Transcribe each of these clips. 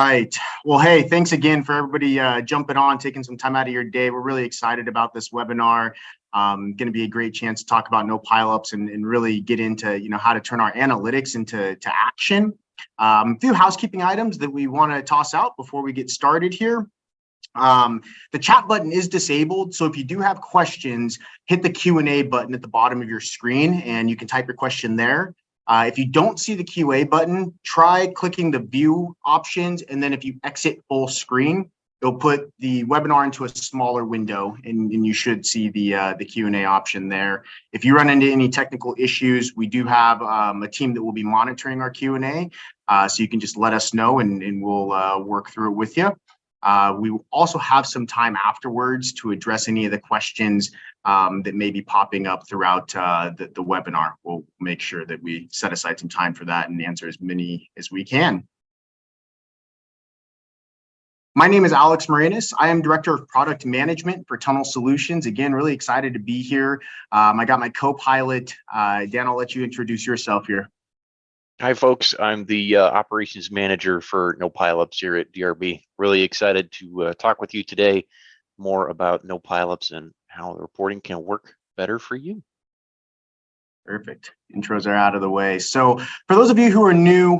right. Well, hey, thanks again for everybody jumping on, taking some time out of your day. We're really excited about this webinar. Going to be a great chance to talk about NoPileups and really get into how to turn our analytics into action. A few housekeeping items that we want to toss out before we get started here. The chat button is disabled, so if you do have questions, hit the Q&A button at the bottom of your screen and you can type your question there. If you don't see the QA button, try clicking the view options, and then if you exit full screen, it'll put the webinar into a smaller window, and you should see the Q&A option there. If you run into any technical issues, we do have a team that will be monitoring our Q&A, so you can just let us know and we'll work through it with you. We will also have some time afterwards to address any of the questions that may be popping up throughout the webinar. We'll make sure that we set aside some time for that and answer as many as we can. My name is Alex Marinas. I am Director of Product Management for Tunnel Solutions. Again, really excited to be here. I got my co-pilot. Dan, I'll let you introduce yourself here. Hi, folks. I'm the operations manager for NoPileups here at DRB. Really excited to talk with you today more about NoPileups and how the reporting can work better for you. Perfect. Intros are out of the way. So for those of you who are new,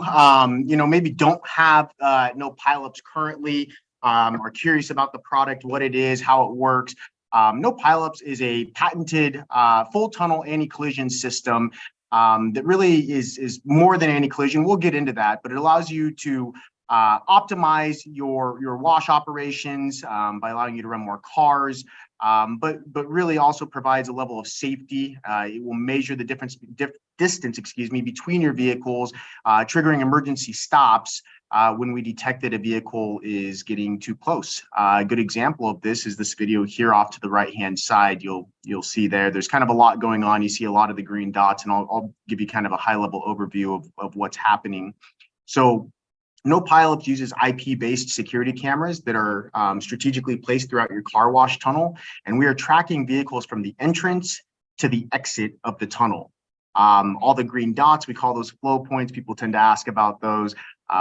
maybe don't have NoPileups currently, are curious about the product, what it is, how it works. NoPileups is a patented full tunnel anti-collision system that really is more than anti-collision. We'll get into that, but it allows you to optimize your wash operations by allowing you to run more cars, but really also provides a level of safety. It will measure the distance between your vehicles, triggering emergency stops when we detect that a vehicle is getting too close. A good example of this is this video here off to the right-hand side. You'll see there's kind of a lot going on. You see a lot of the green dots, and I'll give you kind of a high-level overview of what's happening. So NoPileups uses IP-based security cameras that are strategically placed throughout your car wash tunnel, and we are tracking vehicles from the entrance to the exit of the tunnel. All the green dots, we call those flow points. People tend to ask about those.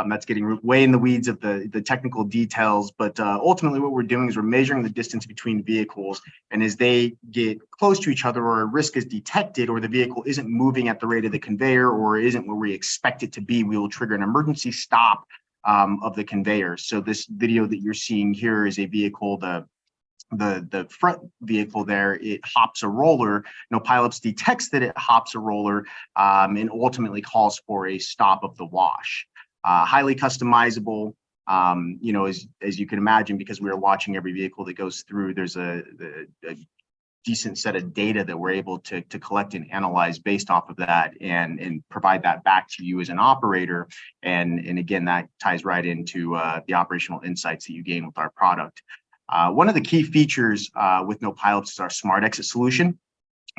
That's getting way in the weeds of the technical details, but ultimately what we're doing is we're measuring the distance between vehicles, and as they get close to each other or a risk is detected or the vehicle isn't moving at the rate of the conveyor or isn't where we expect it to be, we will trigger an emergency stop of the conveyor. So this video that you're seeing here is a vehicle, the front vehicle there, it hops a roller. NoPileups detects that it hops a roller and ultimately calls for a stop of the wash. Highly customizable, as you can imagine, because we are watching every vehicle that goes through, there's a decent set of data that we're able to collect and analyze based off of that and provide that back to you as an operator. And again, that ties right into the operational insights that you gain with our product. One of the key features with NoPileups is our Smart Exit solution.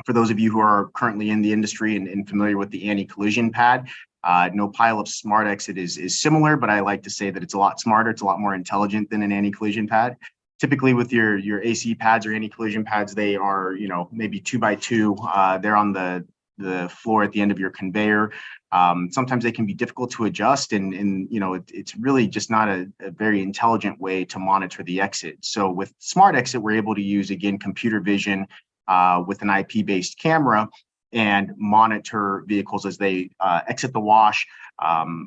For those of you who are currently in the industry and familiar with the anti-collision pad, NoPileups Smart Exit is similar, but I like to say that it's a lot smarter. It's a lot more intelligent than an anti-collision pad. Typically with your AC pads or anti-collision pads, they are, maybe 2x2. They're on the floor at the end of your conveyor. Sometimes they can be difficult to adjust and it's really just not a very intelligent way to monitor the exit. So with Smart Exit, we're able to use, again, computer vision with an IP-based camera and monitor vehicles as they exit the wash,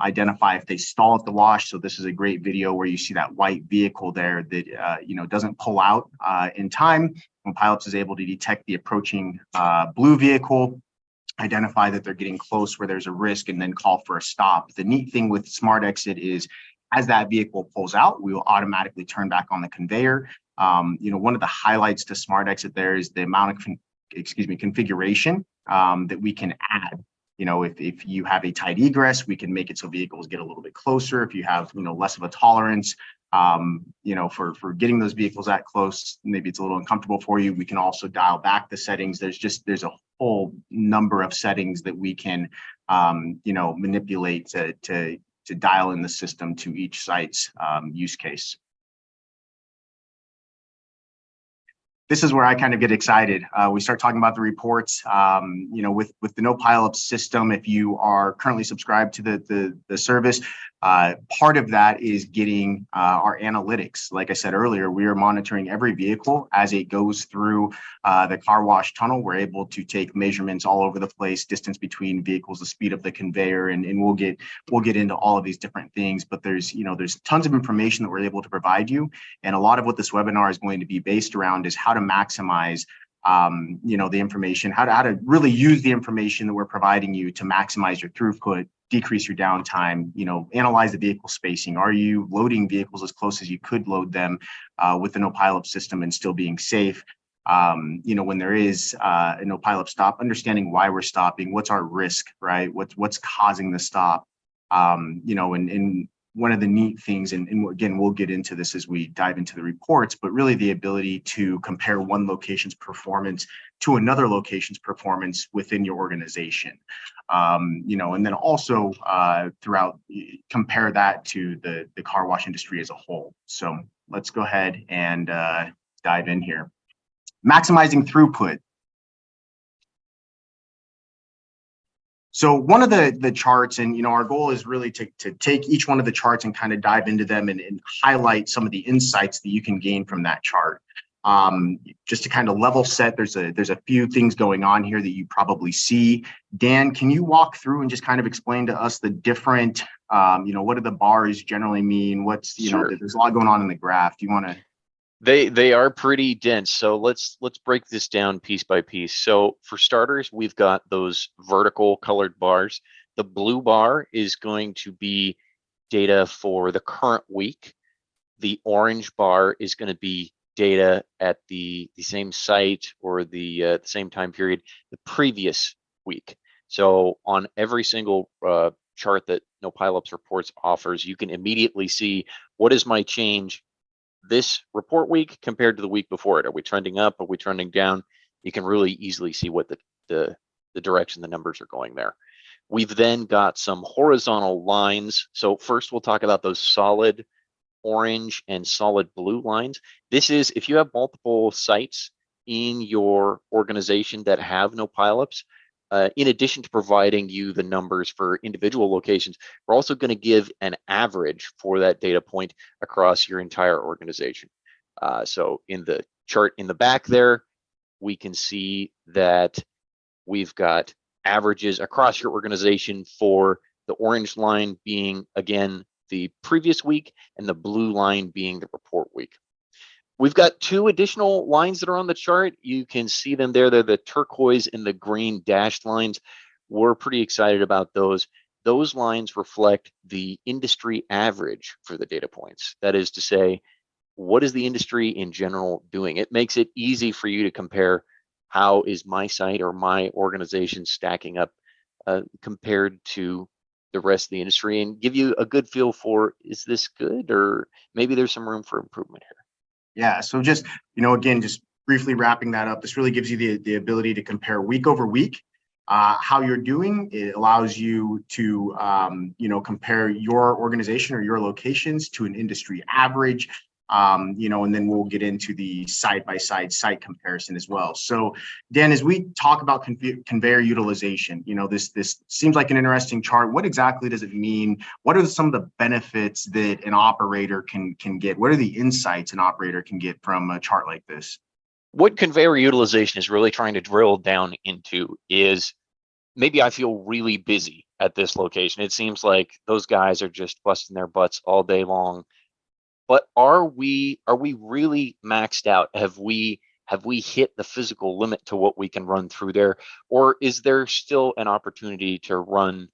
identify if they stall at the wash. So this is a great video where you see that white vehicle there that doesn't pull out in time. NoPileups is able to detect the approaching blue vehicle, identify that they're getting close where there's a risk, and then call for a stop. The neat thing with Smart Exit is as that vehicle pulls out, we will automatically turn back on the conveyor. One of the highlights to Smart Exit there is the amount of configuration that we can add. If you have a tight egress, we can make it so vehicles get a little bit closer. If you have less of a tolerance for getting those vehicles that close, maybe it's a little uncomfortable for you, we can also dial back the settings. There's a whole number of settings that we can manipulate to dial in the system to each site's use case. This is where I kind of get excited. We start talking about the reports. With the NoPileups system, if you are currently subscribed to the service, Part of that is getting our analytics. Like I said earlier, we are monitoring every vehicle as it goes through the car wash tunnel. We're able to take measurements all over the place, distance between vehicles, the speed of the conveyor, and we'll get into all of these different things. But there's tons of information that we're able to provide you, and a lot of what this webinar is going to be based around is how to maximize the information, how to really use the information that we're providing you to maximize your throughput, decrease your downtime, analyze the vehicle spacing. Are you loading vehicles as close as you could load them with the NoPileups system and still being safe? When there is a NoPileups stop, understanding why we're stopping, what's our risk, right? What's causing the stop? And one of the neat things, and again, we'll get into this as we dive into the reports, but really the ability to compare one location's performance to another location's performance within your organization. And then also throughout, compare that to the car wash industry as a whole. So let's go ahead and dive in here. Maximizing throughput. So one of the charts, and our goal is really to take each one of the charts and kind of dive into them and highlight some of the insights that you can gain from that chart. Just to kind of level set, there's a few things going on here that you probably see. Dan, can you walk through and just kind of explain to us the different, what do the bars generally mean? Sure. There's a lot going on in the graph. Do you want to? They are pretty dense. So let's break this down piece by piece. So for starters, we've got those vertical colored bars. The blue bar is going to be data for the current week. The orange bar is going to be data at the same site or the same time period the previous week. So on every single chart that NoPileups Reports offers, you can immediately see what is my change this report week compared to the week before it. Are we trending up? Are we trending down? You can really easily see what the direction the numbers are going there. We've then got some horizontal lines. So first we'll talk about those solid orange and solid blue lines. This is if you have multiple sites in your organization that have NoPileups, in addition to providing you the numbers for individual locations, we're also going to give an average for that data point across your entire organization. So in the chart in the back there, we can see that we've got averages across your organization for the orange line being, again, the previous week and the blue line being the report week. We've got two additional lines that are on the chart. You can see them there. They're the turquoise and the green dashed lines. We're pretty excited about those. Those lines reflect the industry average for the data points. That is to say, what is the industry in general doing? It makes it easy for you to compare how is my site or my organization stacking up compared to the rest of the industry and give you a good feel for, is this good or maybe there's some room for improvement here? Yeah, so just, again, just briefly wrapping that up, this really gives you the ability to compare week over week how you're doing. It allows you to, compare your organization or your locations to an industry average, and then we'll get into the side-by-side site comparison as well. So, Dan, as we talk about conveyor utilization, this seems like an interesting chart. What exactly does it mean? What are some of the benefits that an operator can get? What are the insights an operator can get from a chart like this? What conveyor utilization is really trying to drill down into is maybe I feel really busy at this location. It seems like those guys are just busting their butts all day long. But are we really maxed out? Have we hit the physical limit to what we can run through there? Or is there still an opportunity to run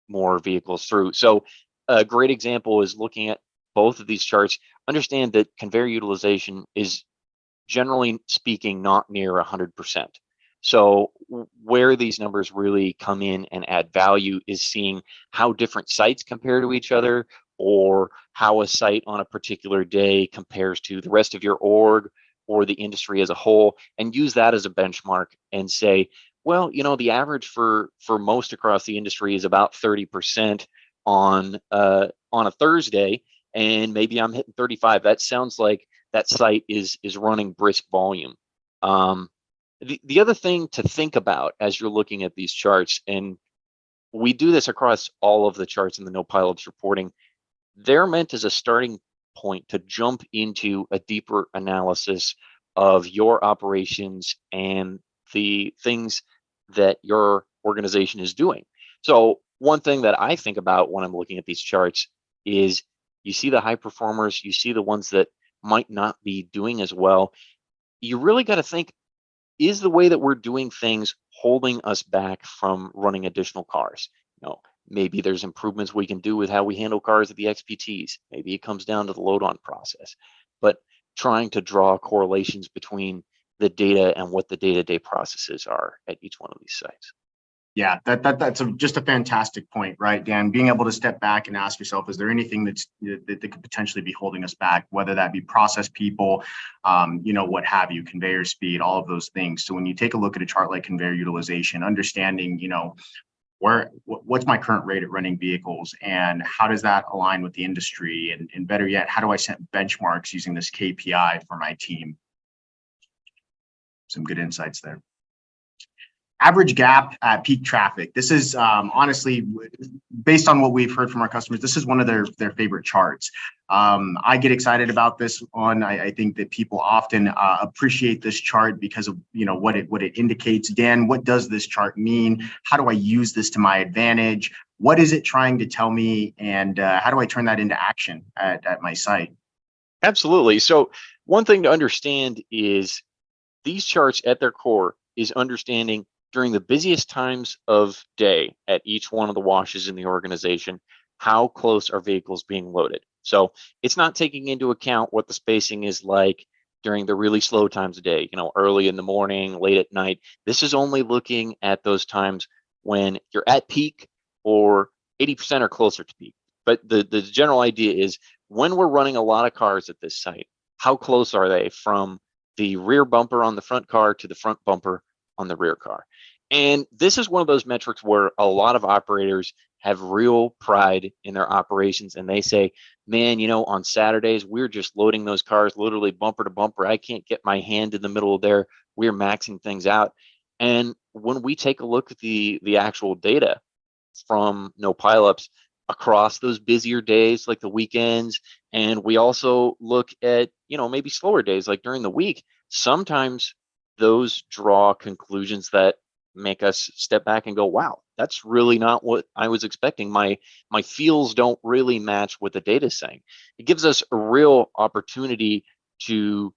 more vehicles through? So a great example is looking at both of these charts. Understand that conveyor utilization is generally speaking not near 100%. So where these numbers really come in and add value is seeing how different sites compare to each other, or how a site on a particular day compares to the rest of your org or the industry as a whole, and use that as a benchmark and say, well, the average for most across the industry is about 30% on a Thursday, and maybe I'm hitting 35. That sounds like that site is running brisk volume. The other thing to think about as you're looking at these charts, and we do this across all of the charts in the NoPileups reporting, they're meant as a starting point to jump into a deeper analysis of your operations and the things that your organization is doing. So one thing that I think about when I'm looking at these charts is you see the high performers, you see the ones that might not be doing as well. You really got to think, is the way that we're doing things holding us back from running additional cars? Maybe there's improvements we can do with how we handle cars at the XPTs. Maybe it comes down to the load on process, but trying to draw correlations between the data and what the day-to-day processes are at each one of these sites. Yeah, that's just a fantastic point, right, Dan? Being able to step back and ask yourself, is there anything that could potentially be holding us back, whether that be process people, what have you, conveyor speed, all of those things. So when you take a look at a chart like conveyor utilization, understanding, what's my current rate at running vehicles and how does that align with the industry? And better yet, how do I set benchmarks using this KPI for my team? Some good insights there. Average gap at peak traffic. This is honestly, based on what we've heard from our customers, this is one of their favorite charts. I get excited about this one. I think that people often appreciate this chart because of what it indicates. Dan, what does this chart mean? How do I use this to my advantage? What is it trying to tell me? And how do I turn that into action at my site? Absolutely. So one thing to understand is these charts at their core is understanding during the busiest times of day at each one of the washes in the organization, how close are vehicles being loaded? So it's not taking into account what the spacing is like during the really slow times of day, early in the morning, late at night. This is only looking at those times when you're at peak or 80% or closer to peak. But the general idea is when we're running a lot of cars at this site, how close are they from the rear bumper on the front car to the front bumper on the rear car? And this is one of those metrics where a lot of operators have real pride in their operations. And they say, man, on Saturdays, we're just loading those cars literally bumper to bumper. I can't get my hand in the middle of there. We're maxing things out. And when we take a look at the actual data from NoPileups across those busier days, like the weekends, and we also look at, maybe slower days, like during the week, sometimes those draw conclusions that make us step back and go, wow, that's really not what I was expecting. My feels don't really match what the data is saying. It gives us a real opportunity to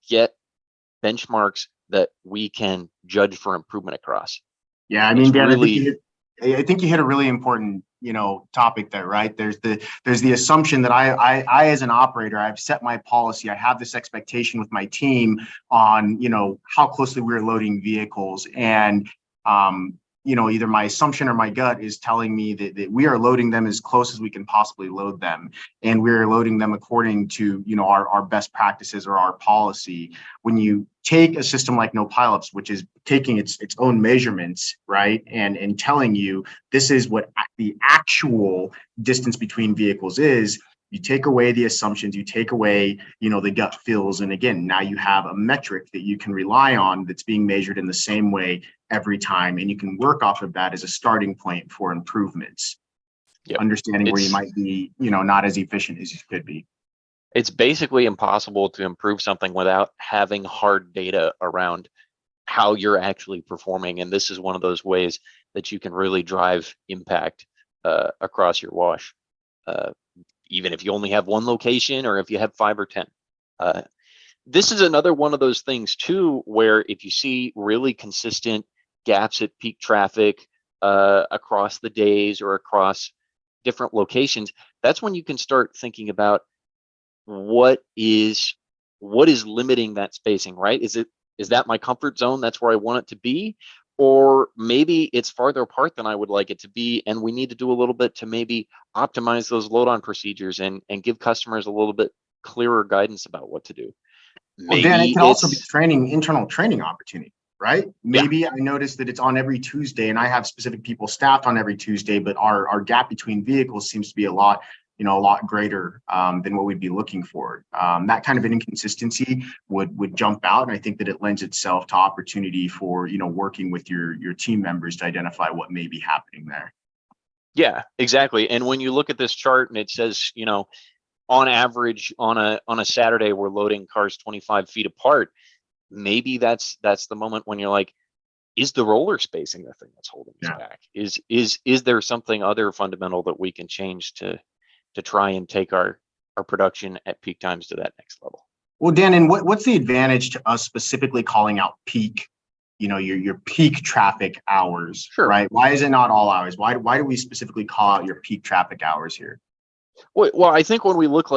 get benchmarks that we can judge for improvement across. Yeah, I mean, Dan, I think you hit a really important topic there, right? There's the assumption that I as an operator, I've set my policy. I have this expectation with my team on how closely we're loading vehicles, and either my assumption or my gut is telling me that we are loading them as close as we can possibly load them, and we're loading them according to our best practices or our policy. When you take a system like NoPileups, which is taking its own measurements, right, and telling you this is what the actual distance between vehicles is, you take away the assumptions, you take away the gut feels, and again, now you have a metric that you can rely on that's being measured in the same way every time, and you can work off of that as a starting point for improvements. Yep. Understanding where you might be not as efficient as you could be. It's basically impossible to improve something without having hard data around how you're actually performing, and this is one of those ways that you can really drive impact across your wash, even if you only have one location or if you have 5 or 10. This is another one of those things too, where if you see really consistent gaps at peak traffic across the days or across different locations, that's when you can start thinking about what is limiting that spacing, right? Is that my comfort zone? That's where I want it to be. Or maybe it's farther apart than I would like it to be, and we need to do a little bit to maybe optimize those load-on procedures and give customers a little bit clearer guidance about what to do. Well, Dan, it can also be internal training opportunity, right? Maybe I noticed that it's on every Tuesday, and I have specific people staffed on every Tuesday, but our gap between vehicles seems to be a lot greater than what we'd be looking for. That kind of an inconsistency would jump out, and I think that it lends itself to opportunity for working with your team members to identify what may be happening there. Yeah, exactly. And when you look at this chart and it says, on average on a Saturday, we're loading cars 25 feet apart. Maybe that's the moment when you're like, is the roller spacing the thing that's holding us Yeah. back? Is there something other fundamental that we can change to try and take our production at peak times to that next level? Well, Dan, and what's the advantage to us specifically calling out peak, your peak traffic hours, Sure. right? Why is it not all hours? Why do we specifically call out your peak traffic hours here? Well, I think when we look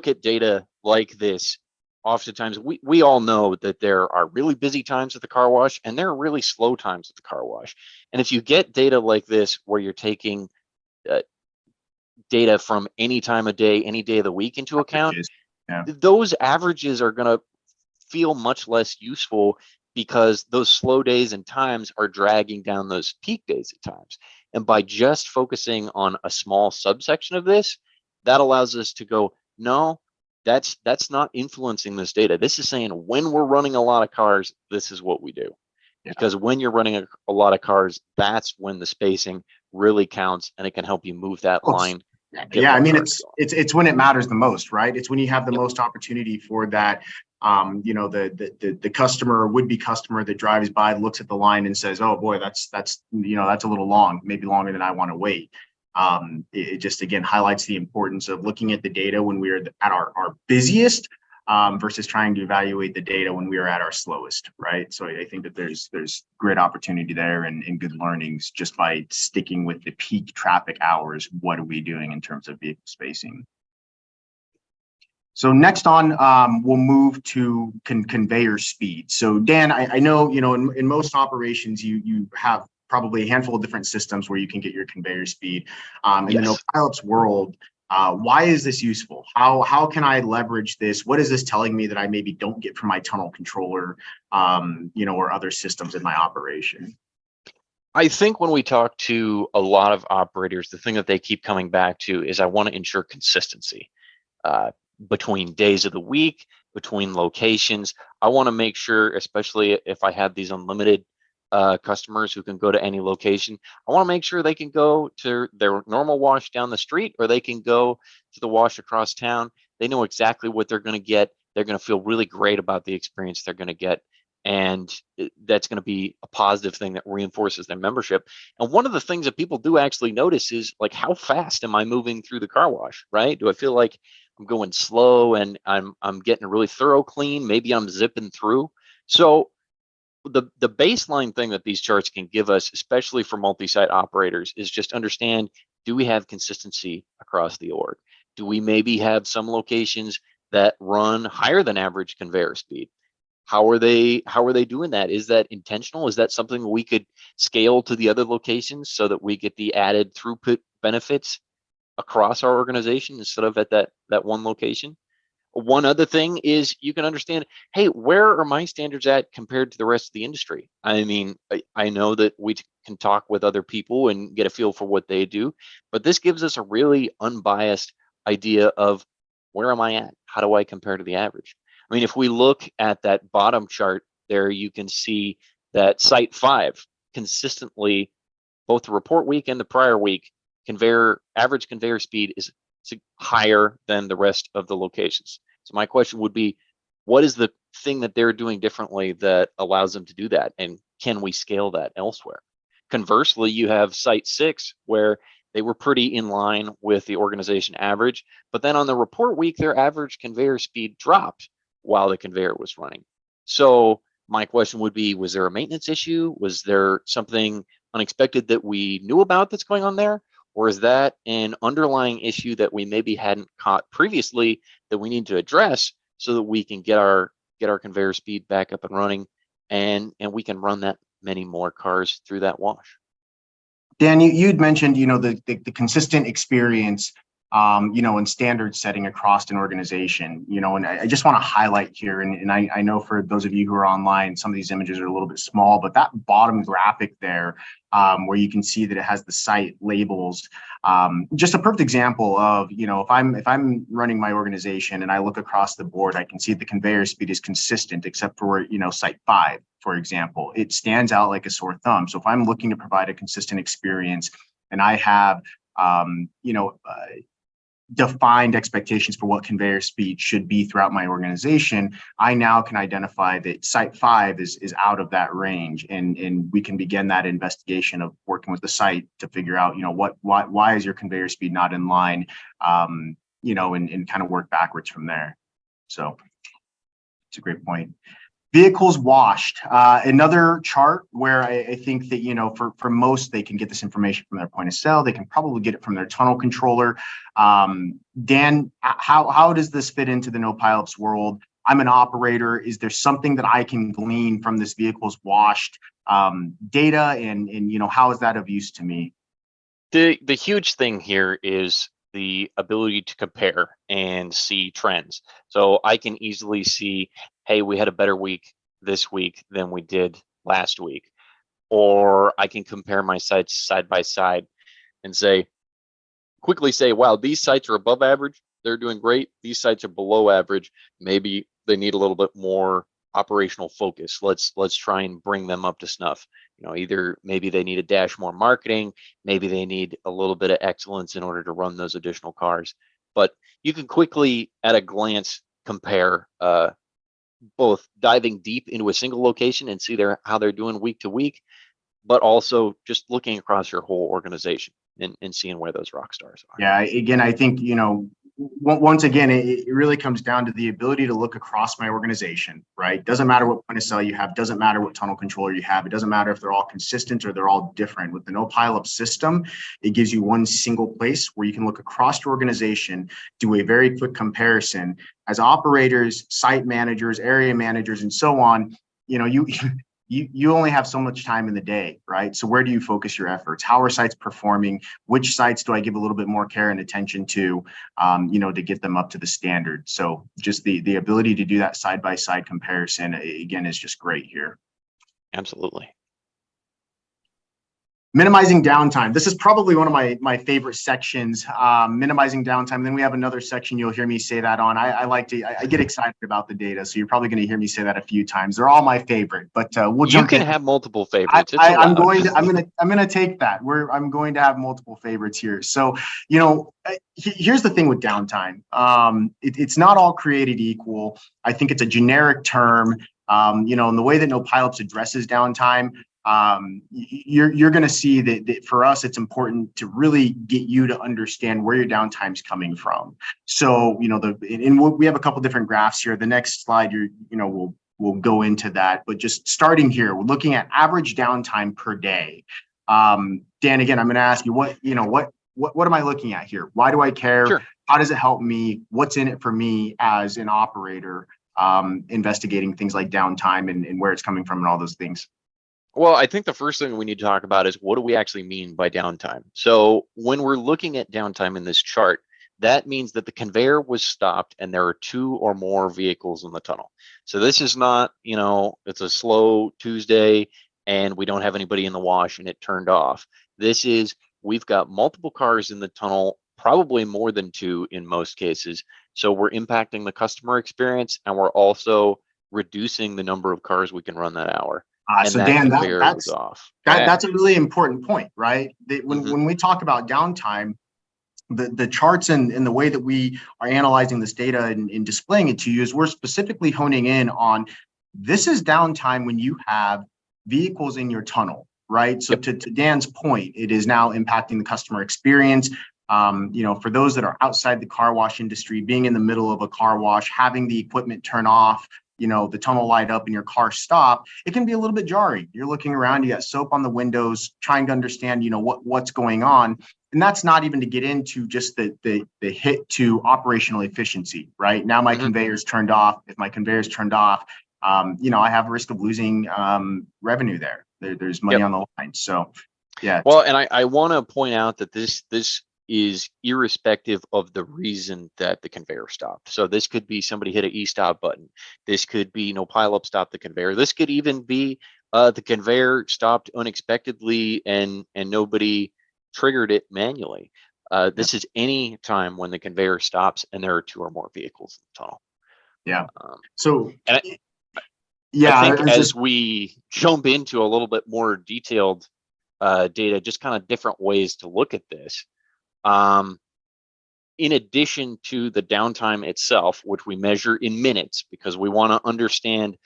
at data like this, oftentimes we all know that there are really busy times at the car wash and there are really slow times at the car wash. And if you get data like this, where you're taking data from any time of day, any day of the week into account, Yeah. those averages are going to feel much less useful, because those slow days and times are dragging down those peak days at times. And by just focusing on a small subsection of this, that allows us to go, no, that's not influencing this data. This is saying when we're running a lot of cars, this is what we do. Yeah. Because when you're running a lot of cars, that's when the spacing really counts, and it can help you move that line. Yeah, I mean, it's when it matters the most, right? It's when you have the Yep. most opportunity for that. The customer, would-be customer that drives by, looks at the line and says, "Oh boy, that's a little long, maybe longer than I want to wait." It just again highlights the importance of looking at the data when we are at our busiest, versus trying to evaluate the data when we are at our slowest, right? So I think that there's great opportunity there and good learnings just by sticking with the peak traffic hours. What are we doing in terms of vehicle spacing? So next on, we'll move to conveyor speed. So Dan, I know, in most operations, you have probably a handful of different systems where you can get your conveyor speed. In the NoPileups world, why is this useful? How can I leverage this? What is this telling me that I maybe don't get from my tunnel controller, or other systems in my operation? I think when we talk to a lot of operators, the thing that they keep coming back to is, I want to ensure consistency between days of the week, between locations. I want to make sure, especially if I have these unlimited customers who can go to any location, I want to make sure they can go to their normal wash down the street, or they can go to the wash across town. They know exactly what they're going to get. They're going to feel really great about the experience they're going to get. And that's going to be a positive thing that reinforces their membership. And one of the things that people do actually notice is, like, how fast am I moving through the car wash, right? Do I feel like I'm going slow and I'm getting a really thorough clean? Maybe I'm zipping through. So the baseline thing that these charts can give us, especially for multi-site operators, is just understand, do we have consistency across the org? Do we maybe have some locations that run higher than average conveyor speed? How are they doing that? Is that intentional? Is that something we could scale to the other locations so that we get the added throughput benefits across our organization instead of at that one location? One other thing is, you can understand, hey, where are my standards at compared to the rest of the industry? I mean, I know that we can talk with other people and get a feel for what they do, but this gives us a really unbiased idea of, where am I at? How do I compare to the average? I mean, if we look at that bottom chart there, you can see that Site 5 consistently, both the report week and the prior week, average conveyor speed is higher than the rest of the locations. So my question would be, what is the thing that they're doing differently that allows them to do that? And can we scale that elsewhere? Conversely, you have Site 6, where they were pretty in line with the organization average, but then on the report week, their average conveyor speed dropped while the conveyor was running. So my question would be, was there a maintenance issue? Was there something unexpected that we knew about that's going on there? Or is that an underlying issue that we maybe hadn't caught previously that we need to address, so that we can get our conveyor speed back up and running, and we can run that many more cars through that wash? Dan, you'd mentioned, the consistent experience, and standard setting across an organization, and I just want to highlight here, and I know for those of you who are online, some of these images are a little bit small, but that bottom graphic there, where you can see that it has the site labels, just a perfect example of, if I'm running my organization and I look across the board, I can see the conveyor speed is consistent, except for, Site 5, for example. It stands out like a sore thumb. So if I'm looking to provide a consistent experience, and I have defined expectations for what conveyor speed should be throughout my organization, I now can identify that site 5 is out of that range, and we can begin that investigation of working with the site to figure out, why is your conveyor speed not in line, and kind of work backwards from there. So it's a great point. Vehicles washed, another chart where I think that, for most, they can get this information from their point of sale. They can probably get it from their tunnel controller. Dan, how does this fit into the NoPileups world? I'm an operator. Is there something that I can glean from this vehicles washed data, and how is that of use to me? The huge thing here is the ability to compare and see trends. So I can easily see, hey, we had a better week this week than we did last week. Or I can compare my sites side by side and quickly say, wow, these sites are above average. They're doing great. These sites are below average. Maybe they need a little bit more operational focus. Let's try and bring them up to snuff. Either maybe they need a dash more marketing, maybe they need a little bit of excellence in order to run those additional cars. But you can quickly, at a glance, compare both diving deep into a single location and see how they're doing week to week, but also just looking across your whole organization and seeing where those rock stars are. Yeah, again, I think, once again, it really comes down to the ability to look across my organization, right? Doesn't matter what point of sale you have, doesn't matter what tunnel controller you have, it doesn't matter if they're all consistent or they're all different. With the NoPileups system, it gives you one single place where you can look across your organization, do a very quick comparison. As operators, site managers, area managers, and so on, you only have so much time in the day, right? So where do you focus your efforts? How are sites performing? Which sites do I give a little bit more care and attention to, to get them up to the standard? So just the ability to do that side-by-side comparison, again, is just great here. Absolutely. Minimizing downtime. This is probably one of my favorite sections, minimizing downtime. Then we have another section you'll hear me say that on. I get excited about the data, so you're probably going to hear me say that a few times. They're all my favorite, but we'll jump in. You can have multiple favorites. I'm going to take that. I'm going to have multiple favorites here. So, here's the thing with downtime. It's not all created equal. I think it's a generic term. And the way that NoPileups addresses downtime, you're going to see that for us, it's important to really get you to understand where your downtime's coming from. So, we have a couple different graphs here. The next slide, we'll go into that, but just starting here, we're looking at average downtime per day. Dan, again, I'm going to ask you what am I looking at here? Why do I care? Sure. How does it help me? What's in it for me as an operator, investigating things like downtime and where it's coming from and all those things? Well, I think the first thing we need to talk about is what do we actually mean by downtime? So when we're looking at downtime in this chart, that means that the conveyor was stopped and there are 2 or more vehicles in the tunnel. So this is not, it's a slow Tuesday and we don't have anybody in the wash and it turned off. This is, we've got multiple cars in the tunnel, probably more than 2 in most cases. So we're impacting the customer experience and we're also reducing the number of cars we can run that hour. So Dan, that's off. That's a really important point, right? When we talk about downtime, the charts and the way that we are analyzing this data and displaying it to you is we're specifically honing in on this is downtime when you have vehicles in your tunnel, right? So to Dan's point, it is now impacting the customer experience. For those that are outside the car wash industry, being in the middle of a car wash, having the equipment turn off, the tunnel light up and your car stop, it can be a little bit jarring. You're looking around, you got soap on the windows, trying to understand, what's going on. And that's not even to get into just the hit to operational efficiency, right? Now my conveyor's turned off. If my conveyor's turned off, I have a risk of losing revenue there. There's money on the line. So, yeah. Well, and I want to point out that this is irrespective of the reason that the conveyor stopped. So this could be somebody hit an e-stop button. This could be NoPileups stopped the conveyor. This could even be the conveyor stopped unexpectedly and nobody triggered it manually. This is any time when the conveyor stops and there are 2 or more vehicles in the tunnel. Yeah. I think as we jump into a little bit more detailed data, just kind of different ways to look at this. In addition to the downtime itself, which we measure in minutes because we want to understand,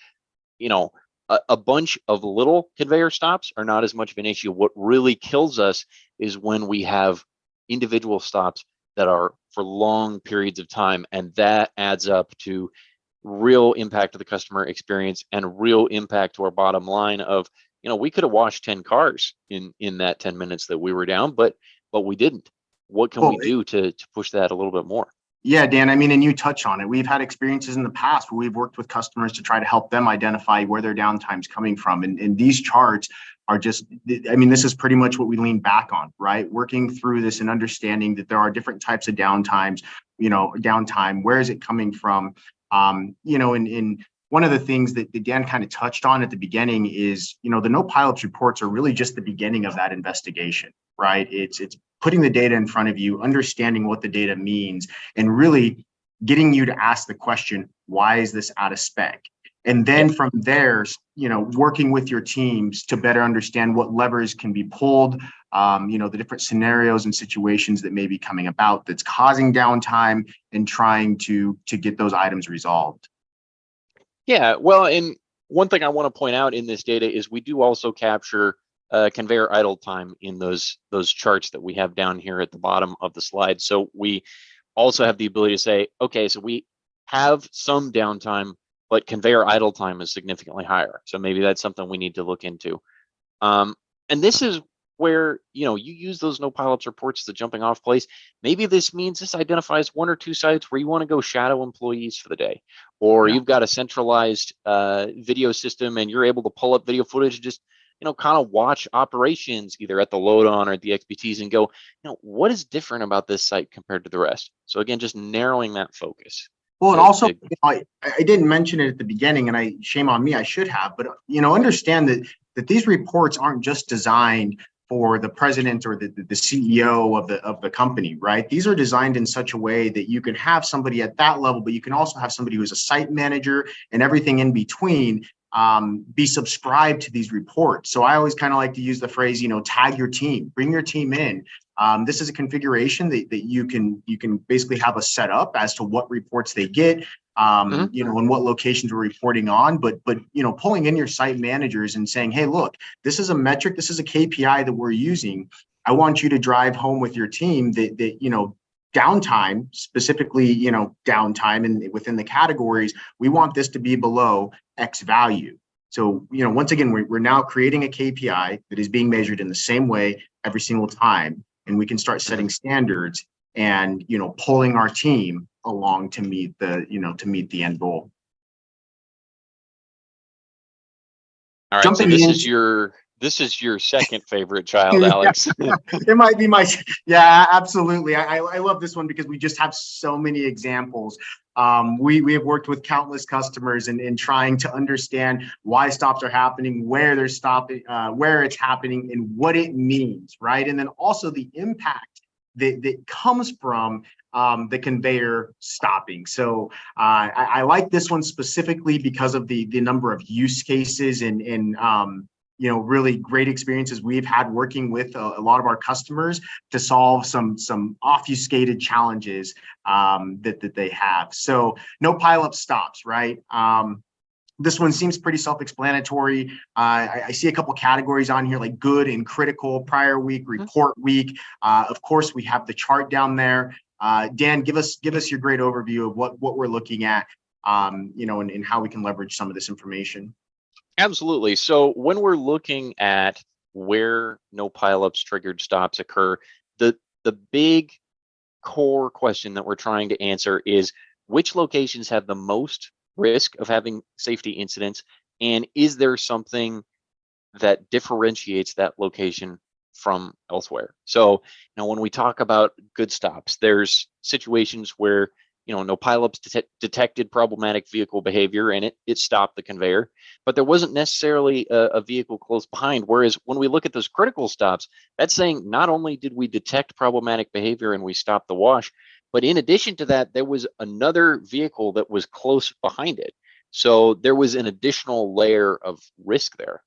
a bunch of little conveyor stops are not as much of an issue. What really kills us is when we have individual stops that are for long periods of time, and that adds up to real impact to the customer experience and real impact to our bottom line of, we could have washed 10 cars in that 10 minutes that we were down, but we didn't. What can we do to push that a little bit more? Yeah, Dan, I mean, and you touch on it. We've had experiences in the past where we've worked with customers to try to help them identify where their downtime's coming from. And these charts are just, I mean, this is pretty much what we lean back on, right? Working through this and understanding that there are different types of downtimes, downtime, where is it coming from? And one of the things that Dan kind of touched on at the beginning is, the NoPileups reports are really just the beginning of that investigation, right? It's putting the data in front of you, understanding what the data means, and really getting you to ask the question, why is this out of spec? And then from there, working with your teams to better understand what levers can be pulled, the different scenarios and situations that may be coming about that's causing downtime, and trying to get those items resolved. Yeah, well, and one thing I want to point out in this data is we do also capture conveyor idle time in those charts that we have down here at the bottom of the slide. So we also have the ability to say, okay, so we have some downtime, but conveyor idle time is significantly higher. So maybe that's something we need to look into. And this is where, you use those NoPileups reports as a jumping off place. Maybe this means this identifies one or two sites where you want to go shadow employees for the day, or you've got a centralized video system and you're able to pull up video footage and just, kind of watch operations either at the load on or at the XPTs and go, what is different about this site compared to the rest? So again, just narrowing that focus. Well, and also, I didn't mention it at the beginning, and shame on me, I should have, but understand that these reports aren't just designed for the president or the CEO of the company, right? These are designed in such a way that you can have somebody at that level, but you can also have somebody who's a site manager and everything in between be subscribed to these reports. So I always kind of like to use the phrase, tag your team, bring your team in. This is a configuration that you can basically have a setup as to what reports they get, and what locations we're reporting on, but pulling in your site managers and saying, hey, look, this is a metric, this is a KPI that we're using. I want you to drive home with your team that downtime, specifically, downtime and within the categories, we want this to be below X value. So, once again, we're now creating a KPI that is being measured in the same way every single time. And we can start setting standards and, pulling our team along to meet the end goal. All right, so this is your second favorite child, Alex. It might be yeah, absolutely. I love this one because we just have so many examples. We have worked with countless customers in trying to understand why stops are happening, where they're stopping, where it's happening, and what it means, right? And then also the impact that comes from the conveyor stopping. So I like this one specifically because of the number of use cases and really great experiences we've had working with a lot of our customers to solve some obfuscated challenges that they have. So NoPileups stops, right? This one seems pretty self-explanatory. I see a couple categories on here like good and critical, prior week, report week. Of course, we have the chart down there. Dan, give us your great overview of what we're looking at, and how we can leverage some of this information. Absolutely. So when we're looking at where NoPileups triggered stops occur, the big core question that we're trying to answer is which locations have the most risk of having safety incidents, and is there something that differentiates that location from elsewhere? So when we talk about good stops, there's situations where NoPileups detected problematic vehicle behavior and it stopped the conveyor, but there wasn't necessarily a vehicle close behind. Whereas when we look at those critical stops, that's saying not only did we detect problematic behavior and we stopped the wash, but in addition to that, there was another vehicle that was close behind it. So there was an additional layer of risk there.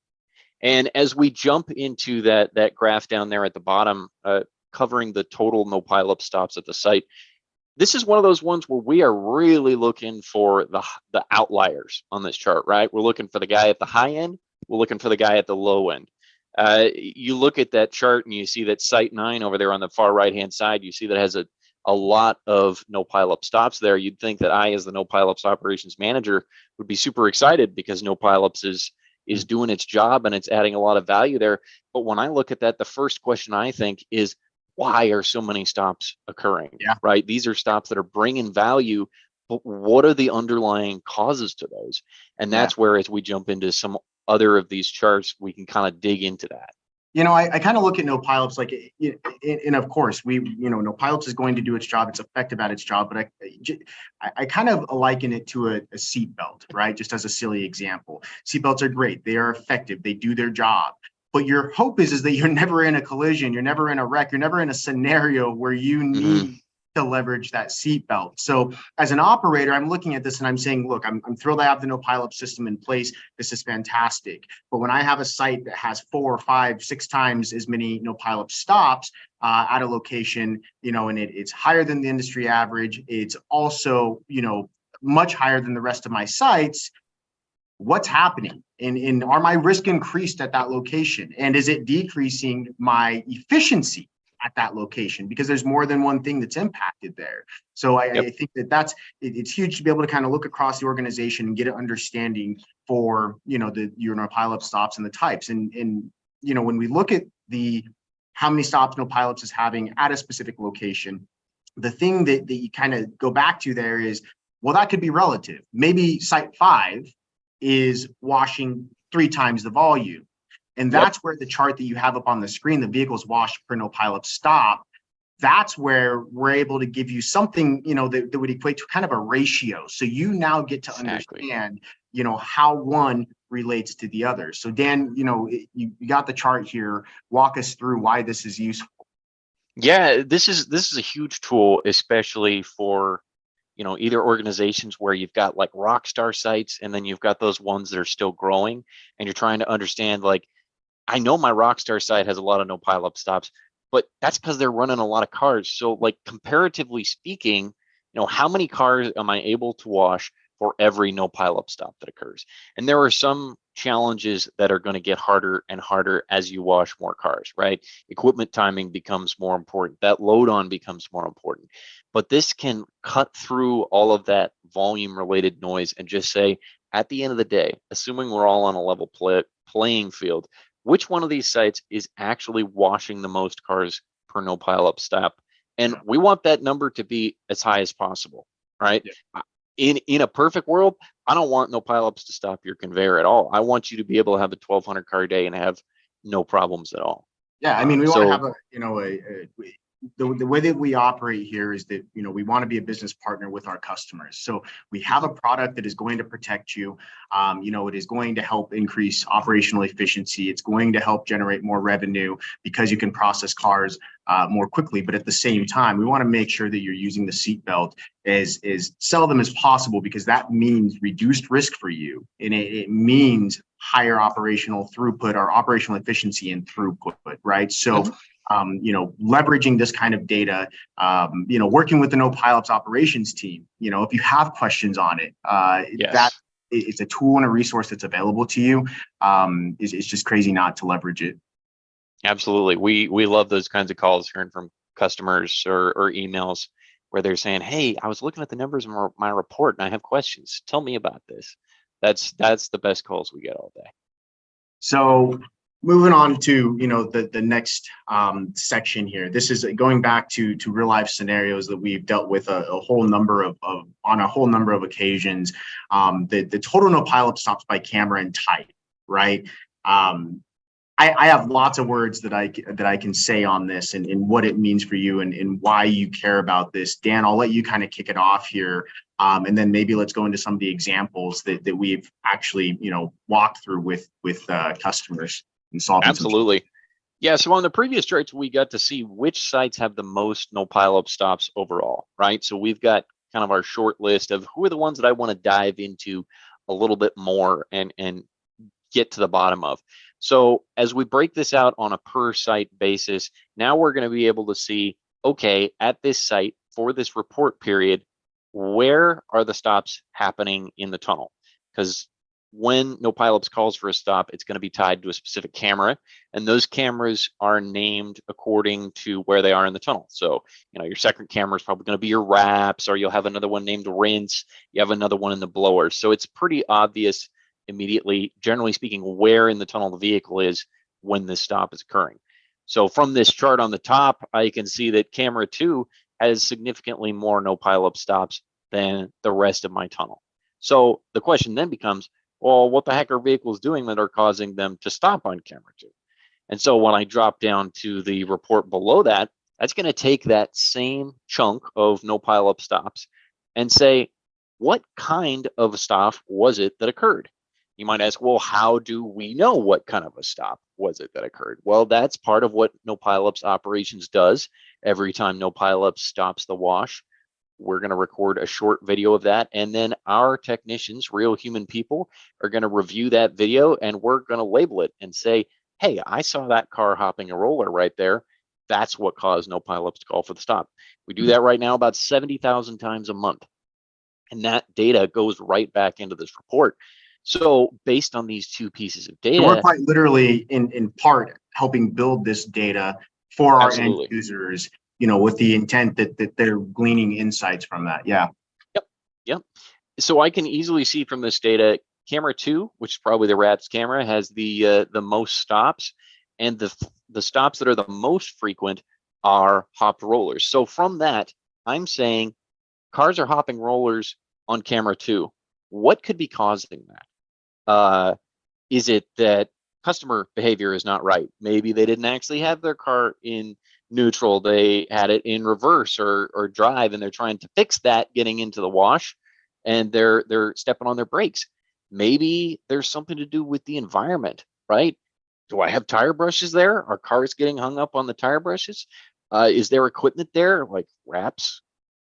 And as we jump into that graph down there at the bottom, a covering the total no pileup stops at the site, this is one of those ones where we are really looking for the outliers on this chart, right? We're looking for the guy at the high end. We're looking for the guy at the low end. You look at that chart and you see that site 9 over there on the far right-hand side, you see that has a lot of no pileup stops there. You'd think that I, as the no pileups operations manager, would be super excited because no pileups is doing its job and it's adding a lot of value there. But when I look at that, the first question I think is, why are so many stops occurring? Yeah. Right? These are stops that are bringing value, but what are the underlying causes to those? And that's where, as we jump into some other of these charts, we can kind of dig into that. I kind of look at NoPileups like, and of course, NoPileups is going to do its job. It's effective at its job, but I kind of liken it to a seat belt, right? Just as a silly example. Seatbelts are great. They are effective. They do their job. But your hope is that you're never in a collision. You're never in a wreck. You're never in a scenario where you need to leverage that seatbelt. So as an operator, I'm looking at this and I'm saying, look, I'm thrilled I have the NoPileups system in place. This is fantastic. But when I have a site that has 4, 5, 6 times as many NoPileups stops at a location, and it's higher than the industry average, it's also, much higher than the rest of my sites, what's happening? And are my risk increased at that location? And is it decreasing my efficiency at that location? Because there's more than one thing that's impacted there. So I think it's huge to be able to kind of look across the organization and get an understanding for, your NoPileups stops and the types. And when we look at how many stops NoPileups is having at a specific location, the thing that you kind of go back to there is, well, that could be relative. Maybe site 5 is washing 3 times the volume. And that's where the chart that you have up on the screen, the vehicles washed per NoPileups stop, that's where we're able to give you something, that would equate to kind of a ratio. So you now get to understand, how one relates to the other. So Dan, you got the chart here. Walk us through why this is useful. Yeah, this is a huge tool, especially for either organizations where you've got like rock star sites and then you've got those ones that are still growing and you're trying to understand, like, I know my rock star site has a lot of no pileup stops, but that's because they're running a lot of cars. So like comparatively speaking, how many cars am I able to wash for every no pileup stop that occurs? And there are some challenges that are going to get harder and harder as you wash more cars, right? Equipment timing becomes more important. That load on becomes more important. But this can cut through all of that volume related noise and just say, at the end of the day, assuming we're all on a level playing field, which one of these sites is actually washing the most cars per no pileup stop? And we want that number to be as high as possible, right? Yeah. In a perfect world, I don't want no pileups to stop your conveyor at all. I want you to be able to have a 1,200 car day and have no problems at all. Yeah, I mean, we want to have the way that we operate here is that, we want to be a business partner with our customers. So we have a product that is going to protect you. It is going to help increase operational efficiency. It's going to help generate more revenue because you can process cars more quickly. But at the same time, we want to make sure that you're using the seatbelt as seldom as possible, because that means reduced risk for you. And it means higher operational throughput or operational efficiency and throughput, right? So leveraging this kind of data, working with the NoPileups operations team, if you have questions on it, that it's a tool and a resource that's available to you. It's just crazy not to leverage it. Absolutely. We love those kinds of calls, hearing from customers or emails where they're saying, hey, I was looking at the numbers in my report and I have questions. Tell me about this. That's the best calls we get all day. So moving on to the next section here. This is going back to real life scenarios that we've dealt with on a whole number of occasions. The total NoPileup stops by camera and type, right? I have lots of words that I can say on this and what it means for you and why you care about this. Dan, I'll let you kind of kick it off here. And then maybe let's go into some of the examples that we've actually, walked through with customers and solving. Absolutely. Yeah. So on the previous charts, we got to see which sites have the most NoPileup stops overall, right? So we've got kind of our short list of who are the ones that I want to dive into a little bit more and get to the bottom of. So as we break this out on a per site basis, now we're going to be able to see, okay, at this site for this report period, where are the stops happening in the tunnel? Because when NoPileups calls for a stop, it's going to be tied to a specific camera, and those cameras are named according to where they are in the tunnel. So, your second camera is probably going to be your wraps, or you'll have another one named rinse. You have another one in the blower. So it's pretty obvious immediately, generally speaking, where in the tunnel the vehicle is when this stop is occurring. So from this chart on the top, I can see that camera 2 has significantly more NoPileups stops than the rest of my tunnel. So the question then becomes, well, what the heck are vehicles doing that are causing them to stop on camera 2? And so when I drop down to the report below that, that's going to take that same chunk of NoPileups stops and say, what kind of a stop was it that occurred? You might ask, well, how do we know what kind of a stop was it that occurred? Well, that's part of what NoPileups operations does. Every time NoPileups stops the wash, we're going to record a short video of that. And then our technicians, real human people, are going to review that video, and we're going to label it and say, hey, I saw that car hopping a roller right there. That's what caused NoPileups to call for the stop. We do that right now about 70,000 times a month. And that data goes right back into this report. So based on these two pieces of data, so we're quite literally in part helping build this data for our end users, with the intent that they're gleaning insights from that. Yeah. Yep. So I can easily see from this data, camera 2, which is probably the wraps camera, has the most stops, and the stops that are the most frequent are hopped rollers. So from that, I'm saying cars are hopping rollers on camera 2. What could be causing that? Is it that customer behavior is not right? Maybe they didn't actually have their car in neutral, they had it in reverse or drive, and they're trying to fix that getting into the wash, and they're stepping on their brakes. Maybe there's something to do with the environment, right? Do I have tire brushes there? Are cars getting hung up on the tire brushes? Is there equipment there, like wraps?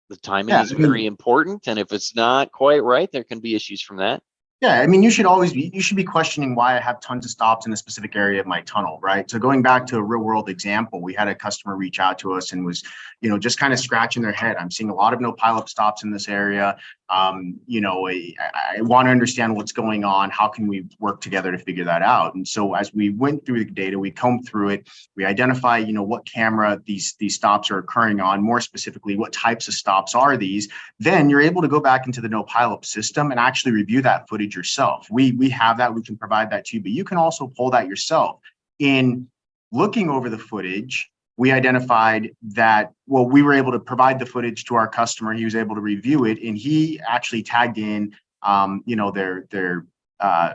The timing is very important, and if it's not quite right, there can be issues from that. Yeah, you should be questioning why I have tons of stops in a specific area of my tunnel, right? So going back to a real world example, we had a customer reach out to us and was, just kind of scratching their head. I'm seeing a lot of NoPileups stops in this area. I want to understand what's going on. How can we work together to figure that out? And so as we went through the data, we combed through it, we identify, what camera these stops are occurring on, more specifically, what types of stops are these. Then you're able to go back into the NoPileups system and actually review that footage yourself. We have that, we can provide that to you, but you can also pull that yourself. In looking over the footage, we identified that, we were able to provide the footage to our customer. He was able to review it, and he actually tagged in, their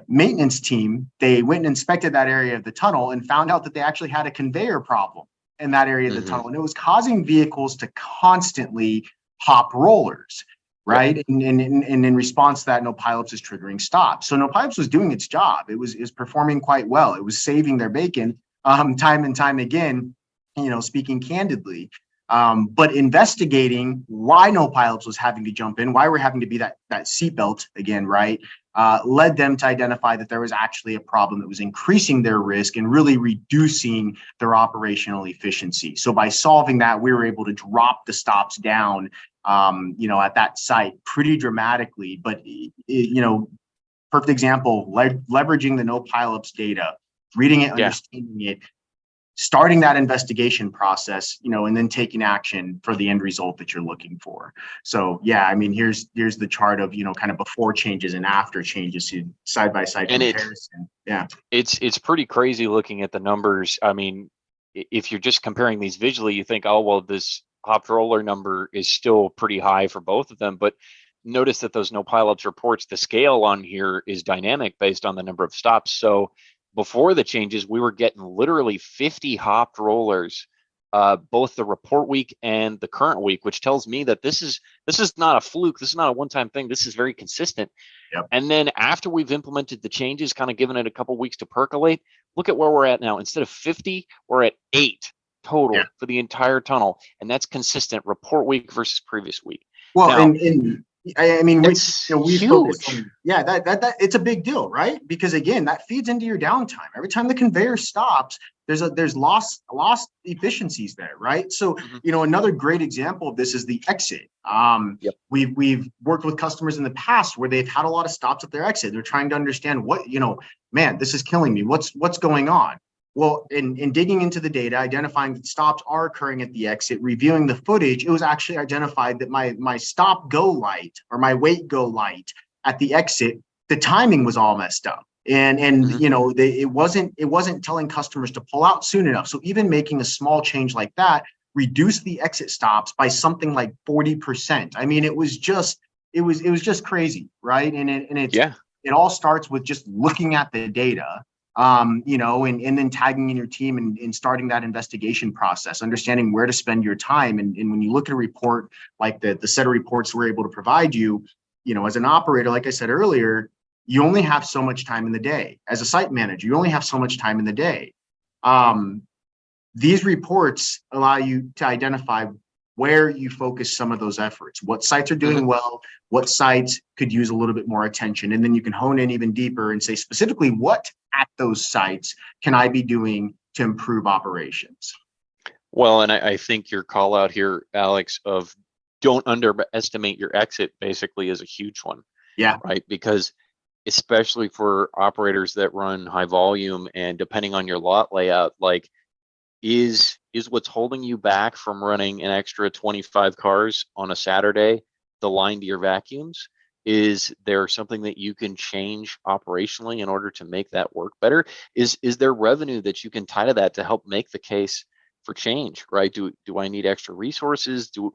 maintenance team. They went and inspected that area of the tunnel and found out that they actually had a conveyor problem in that area of the tunnel, and it was causing vehicles to constantly hop rollers. Right. And in response to that, NoPileups is triggering stops. So NoPileups was doing its job. It was performing quite well. It was saving their bacon time and time again, speaking candidly. But investigating why NoPileups was having to jump in, why we're having to be that seatbelt again, right, led them to identify that there was actually a problem that was increasing their risk and really reducing their operational efficiency. So by solving that, we were able to drop the stops down at that site pretty dramatically. But, perfect example, leveraging the NoPileups data, reading it, understanding it, starting that investigation process, and then taking action for the end result that you're looking for. So, here's the chart of, kind of before changes and after changes, side by side comparison. It's pretty crazy looking at the numbers. If you're just comparing these visually, you think, oh, well, this hopped roller number is still pretty high for both of them, but notice that those NoPileups reports, the scale on here is dynamic based on the number of stops. So before the changes, we were getting literally 50 hopped rollers, both the report week and the current week, which tells me that this is not a fluke. This is not a one-time thing. This is very consistent. Yep. And then after we've implemented the changes, kind of given it a couple weeks to percolate, look at where we're at now. Instead of 50, we're at 8 total for the entire tunnel, and that's consistent report week versus previous week. Well, now, and I mean, It's we focus huge. on, yeah, that it's a big deal, right? Because again, that feeds into your downtime. Every time the conveyor stops, there's lost efficiencies there, right? So, Mhm. another great example of this is the exit. Yep. We've worked with customers in the past where they've had a lot of stops at their exit. They're trying to understand what, man, this is killing me. What's going on? Well, in digging into the data, identifying that stops are occurring at the exit, reviewing the footage, it was actually identified that my stop go light or my wait go light at the exit, the timing was all messed up. And Mhm. it wasn't telling customers to pull out soon enough. So even making a small change like that reduced the exit stops by something like 40%. I mean, it was just crazy, right? Yeah. It all starts with just looking at the data, and then tagging in your team and starting that investigation process, understanding where to spend your time. And when you look at a report like the set of reports we're able to provide you, as an operator, like I said earlier, you only have so much time in the day. As a site manager, you only have so much time in the day. Um, these reports allow you to identify where you focus some of those efforts, what sites are Mhm. doing well, what sites could use a little bit more attention. And then you can hone in even deeper and say specifically what at those sites can I be doing to improve operations? Well, and I think your call out here, Alex, of don't underestimate your exit basically is a huge one, Yeah. right? Because especially for operators that run high volume and depending on your lot layout, like is what's holding you back from running an extra 25 cars on a Saturday the line to your vacuums? Is there something that you can change operationally in order to make that work better? Is there revenue that you can tie to that to help make the case for change, right? Do I need extra resources? Do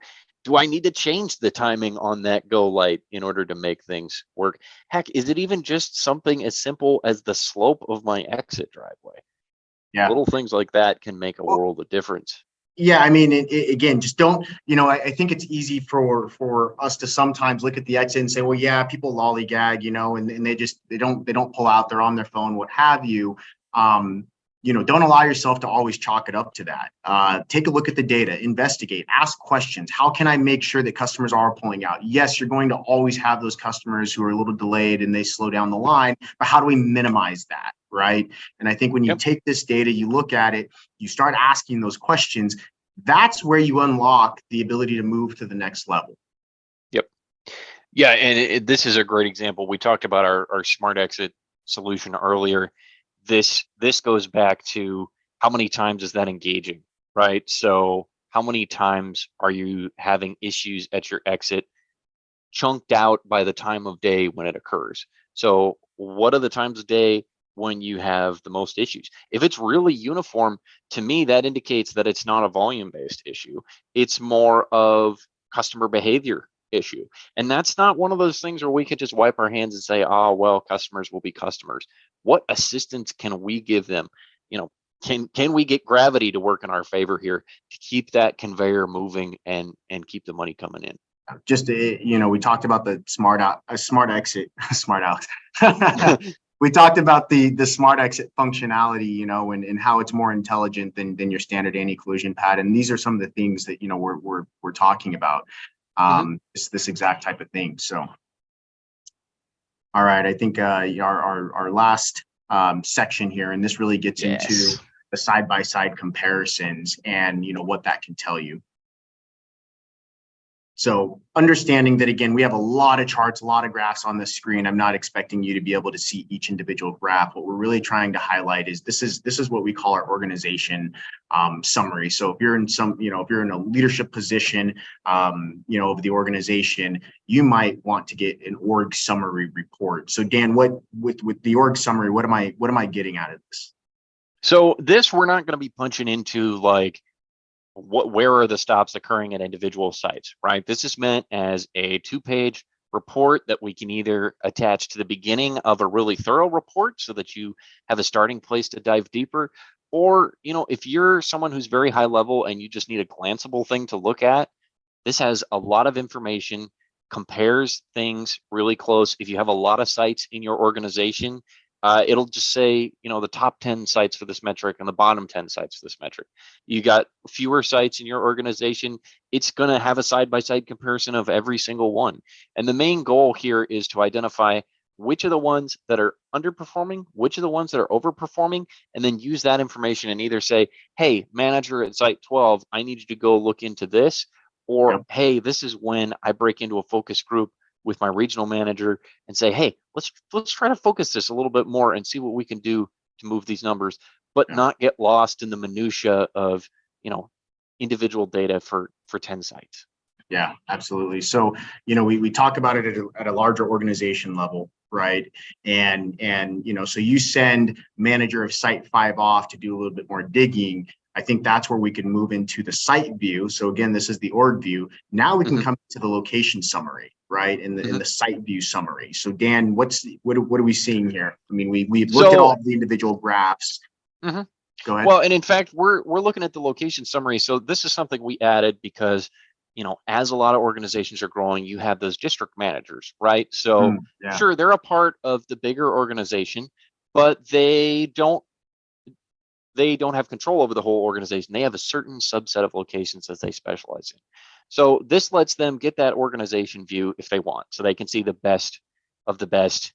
I need to change the timing on that go light in order to make things work? Heck, is it even just something as simple as the slope of my exit driveway? Yeah. Little things like that can make a Well, world of difference. yeah, I mean, again, just don't, I think it's easy for us to sometimes look at the exit and say, well, yeah, people lollygag, and they don't pull out, they're on their phone, what have you. Um, don't allow yourself to always chalk it up to that. Take a look at the data, investigate, ask questions. How can I make sure that customers are pulling out? Yes, you're going to always have those customers who are a little delayed and they slow down the line, but how do we minimize that, right? And I think when you Yep. take this data, you look at it, you start asking those questions, that's where you unlock the ability to move to the next level. Yep. Yeah, and this is a great example. We talked about our smart exit solution earlier. This goes back to how many times is that engaging, right? So how many times are you having issues at your exit chunked out by the time of day when it occurs? So what are the times of day when you have the most issues? If it's really uniform, to me, that indicates that it's not a volume-based issue. It's more of customer behavior issue. And that's not one of those things where we could just wipe our hands and say, oh, well, customers will be customers. What assistance can we give them? You know, can we get gravity to work in our favor here to keep that conveyor moving and keep the money coming in? Just we talked about the smart exit, smart out. We talked about the smart exit functionality, and how it's more intelligent than your standard anti-collision pad. And these are some of the things that we're talking about. Mhm. This exact type of thing. So, all right, I think our last section here, and this really gets into Yes. the side by side comparisons and what that can tell you. So understanding that, again, we have a lot of charts, a lot of graphs on the screen. I'm not expecting you to be able to see each individual graph. What we're really trying to highlight is this is what we call our organization summary. So if you're in if you're in a leadership position, of the organization, you might want to get an org summary report. So Dan, what with the org summary, what am I getting out of this? So this we're not going to be punching into like where are the stops occurring at individual sites, right? This is meant as a 2-page report that we can either attach to the beginning of a really thorough report so that you have a starting place to dive deeper, or if you're someone who's very high level and you just need a glanceable thing to look at, this has a lot of information, compares things really close. If you have a lot of sites in your organization, it'll just say, the top 10 sites for this metric and the bottom 10 sites for this metric. You got fewer sites in your organization, it's going to have a side-by-side comparison of every single one. And the main goal here is to identify which are the ones that are underperforming, which are the ones that are overperforming, and then use that information and either say, hey, manager at site 12, I need you to go look into this, or Yep. hey, this is when I break into a focus group with my regional manager and say, hey, let's try to focus this a little bit more and see what we can do to move these numbers, but Yeah. not get lost in the minutia of individual data for 10 sites. Yeah, absolutely. So, we talk about it at a larger organization level, right? And so you send manager of site 5 off to do a little bit more digging. I think that's where we can move into the site view. So again, this is the org view. Now we can come to the location summary, right? In the site view summary. So Dan, what are we seeing here? I mean, we've looked at all of the individual graphs. Go ahead. Well, and in fact, we're looking at the location summary. So this is something we added because as a lot of organizations are growing, you have those district managers, right? So Yeah. sure, they're a part of the bigger organization, but they don't have control over the whole organization. They have a certain subset of locations that they specialize in. So this lets them get that organization view if they want, so they can see the best of the best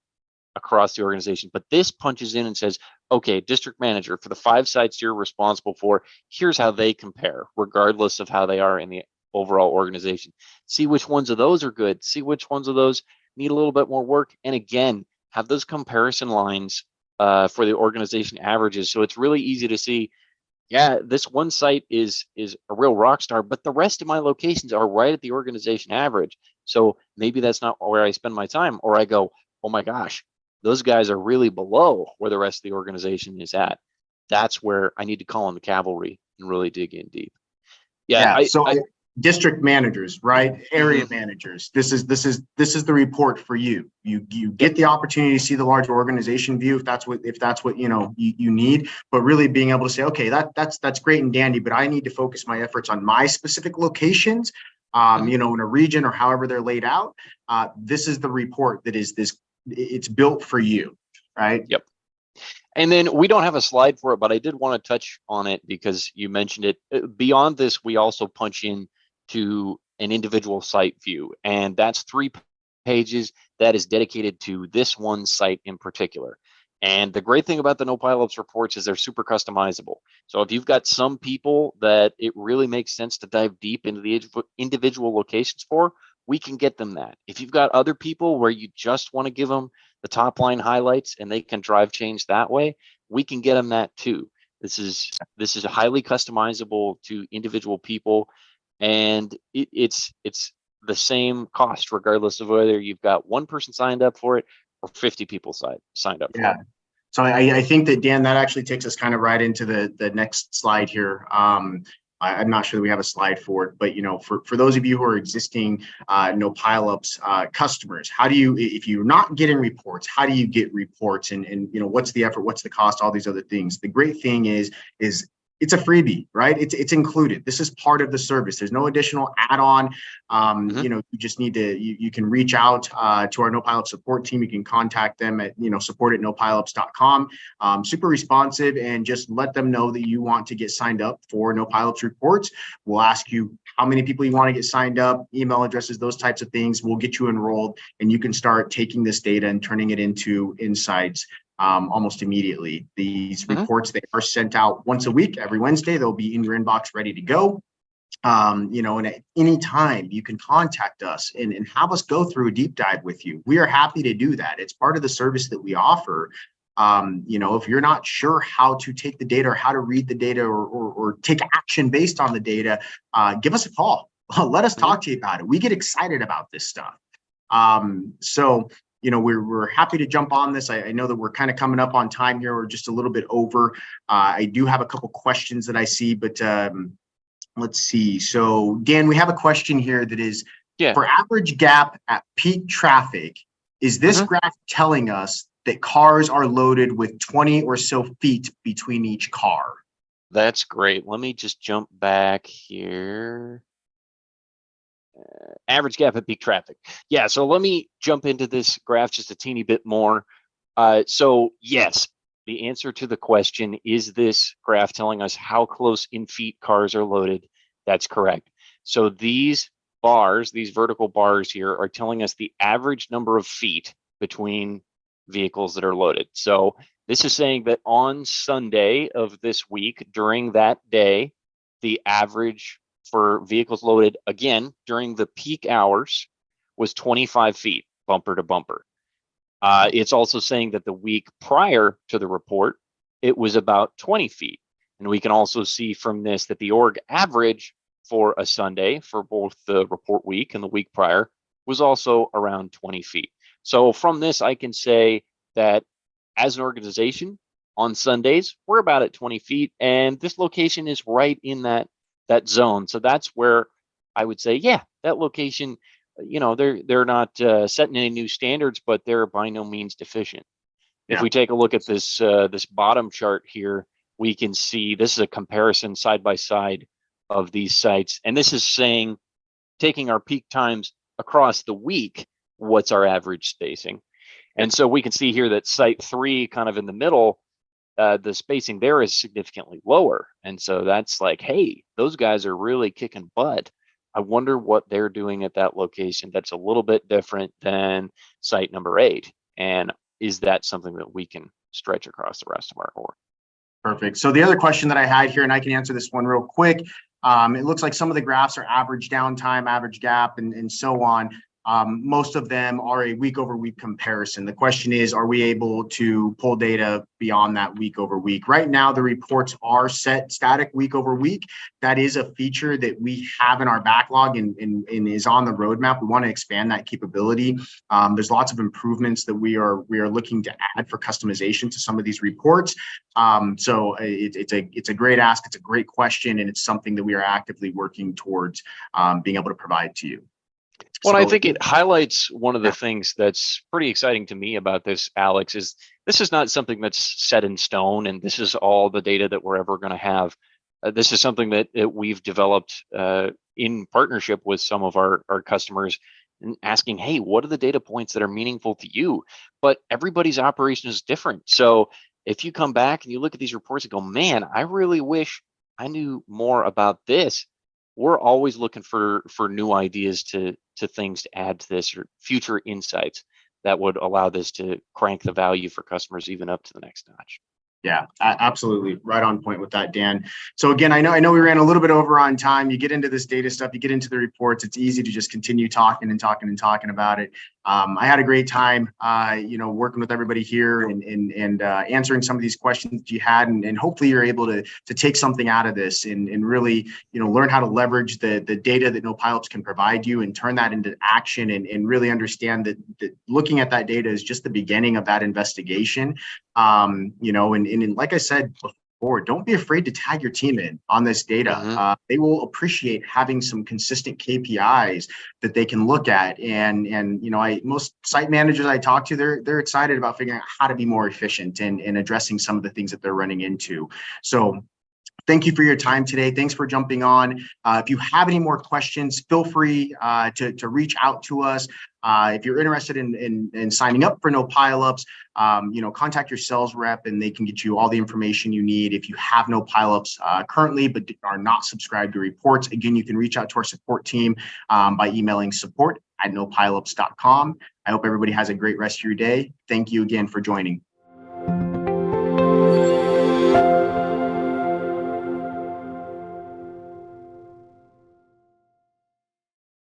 across the organization. But this punches in and says, okay, district manager, for the 5 sites you're responsible for, here's how they compare, regardless of how they are in the overall organization. See which ones of those are good. See which ones of those need a little bit more work. And again, have those comparison lines for the organization averages. So it's really easy to see, yeah, this one site is a real rock star, but the rest of my locations are right at the organization average. So maybe that's not where I spend my time. Or I go, oh my gosh, those guys are really below where the rest of the organization is at. That's where I need to call on the cavalry and really dig in deep. Yeah. District managers, right? Area managers. This is the report for you. You get the opportunity to see the larger organization view if that's what you need. But really being able to say, okay, that's great and dandy, but I need to focus my efforts on my specific locations. In a region or however they're laid out. This is the report that is this. It's built for you, right? Yep. And then we don't have a slide for it, but I did want to touch on it because you mentioned it. Beyond this, we also punch in to an individual site view, and that's 3 pages that is dedicated to this one site in particular. And the great thing about the NoPileups reports is they're super customizable. So if you've got some people that it really makes sense to dive deep into the individual locations for, we can get them that. If you've got other people where you just want to give them the top line highlights and they can drive change that way, we can get them that too. This is highly customizable to individual people, and it's the same cost regardless of whether you've got 1 person signed up for it or 50 people signed up for it. So I think that, Dan, that actually takes us kind of right into the next slide here. I'm not sure that we have a slide for it, but for those of you who are existing NoPileups customers, how do you, if you're not getting reports, how do you get reports, and what's the effort, what's the cost, all these other things? The great thing is it's a freebie, right? It's included. This is part of the service. There's no additional add-on. You just need to, you can reach out to our NoPileups support team. You can contact them at, support@nopileups.com. Super responsive, and just let them know that you want to get signed up for NoPileups reports. We'll ask you how many people you want to get signed up, email addresses, those types of things. We'll get you enrolled, and you can start taking this data and turning it into insights almost immediately. These reports, they are sent out once a week, every Wednesday. They'll be in your inbox ready to go. And at any time you can contact us and have us go through a deep dive with you. We are happy to do that. It's part of the service that we offer. If you're not sure how to take the data or how to read the data or take action based on the data, give us a call. Let us talk to you about it. We get excited about this stuff. We're happy to jump on this. I know that we're kind of coming up on time here. We're just a little bit over. I do have a couple questions that I see, but let's see. So Dan, we have a question here that is, for average gap at peak traffic, is this graph telling us that cars are loaded with 20 or so feet between each car? That's great. Let me just jump back here. Average gap at peak traffic. Yeah, so let me jump into this graph just a teeny bit more. So yes, the answer to the question, is this graph telling us how close in feet cars are loaded? That's correct. So these bars, these vertical bars here, are telling us the average number of feet between vehicles that are loaded. So this is saying that on Sunday of this week, during that day, the average for vehicles loaded, again, during the peak hours, was 25 feet, bumper to bumper. It's also saying that the week prior to the report, it was about 20 feet. And we can also see from this that the org average for a Sunday for both the report week and the week prior was also around 20 feet. So from this, I can say that as an organization on Sundays, we're about at 20 feet, and this location is right in that zone. So that's where I would say, yeah, that location, they're not setting any new standards, but they're by no means deficient. If we take a look at this this bottom chart here, we can see this is a comparison side by side of these sites, and this is saying, taking our peak times across the week, what's our average spacing? And so we can see here that site 3, kind of in the middle, the spacing there is significantly lower. And so that's like, hey, those guys are really kicking butt. I wonder what they're doing at that location that's a little bit different than site number 8. And is that something that we can stretch across the rest of our org? Perfect. So the other question that I had here, and I can answer this one real quick. It looks like some of the graphs are average downtime, average gap, and so on. Most of them are a week over week comparison. The question is, are we able to pull data beyond that week over week? Right now, the reports are set static week over week. That is a feature that we have in our backlog and is on the roadmap. We want to expand that capability. There's lots of improvements that we are looking to add for customization to some of these reports. So it's a great ask. It's a great question, and it's something that we are actively working towards being able to provide to you. Well, I think it highlights one of the things that's pretty exciting to me about this, Alex, is this is not something that's set in stone, and this is all the data that we're ever going to have. This is something that we've developed in partnership with some of our customers, and asking, hey, what are the data points that are meaningful to you? But everybody's operation is different. So if you come back and you look at these reports and go, man, I really wish I knew more about this, we're always looking for new ideas to things to add to this, or future insights that would allow this to crank the value for customers even up to the next notch. Yeah, absolutely. Right on point with that, Dan. So again, I know we ran a little bit over on time. You get into this data stuff, you get into the reports, it's easy to just continue talking about it. I had a great time, working with everybody here and answering some of these questions that you had, and hopefully you're able to take something out of this and really, learn how to leverage the data that NoPileups can provide you and turn that into action and really understand that looking at that data is just the beginning of that investigation. And like I said before, don't be afraid to tag your team in on this data. Mm-hmm. They will appreciate having some consistent KPIs that they can look at. And most site managers I talk to, they're excited about figuring out how to be more efficient and addressing some of the things that they're running into. So thank you for your time today. Thanks for jumping on. If you have any more questions, feel free to reach out to us. If you're interested in signing up for NoPileups, contact your sales rep and they can get you all the information you need. If you have NoPileups currently but are not subscribed to reports, again, you can reach out to our support team by emailing support@nopileups.com. I hope everybody has a great rest of your day. Thank you again for joining.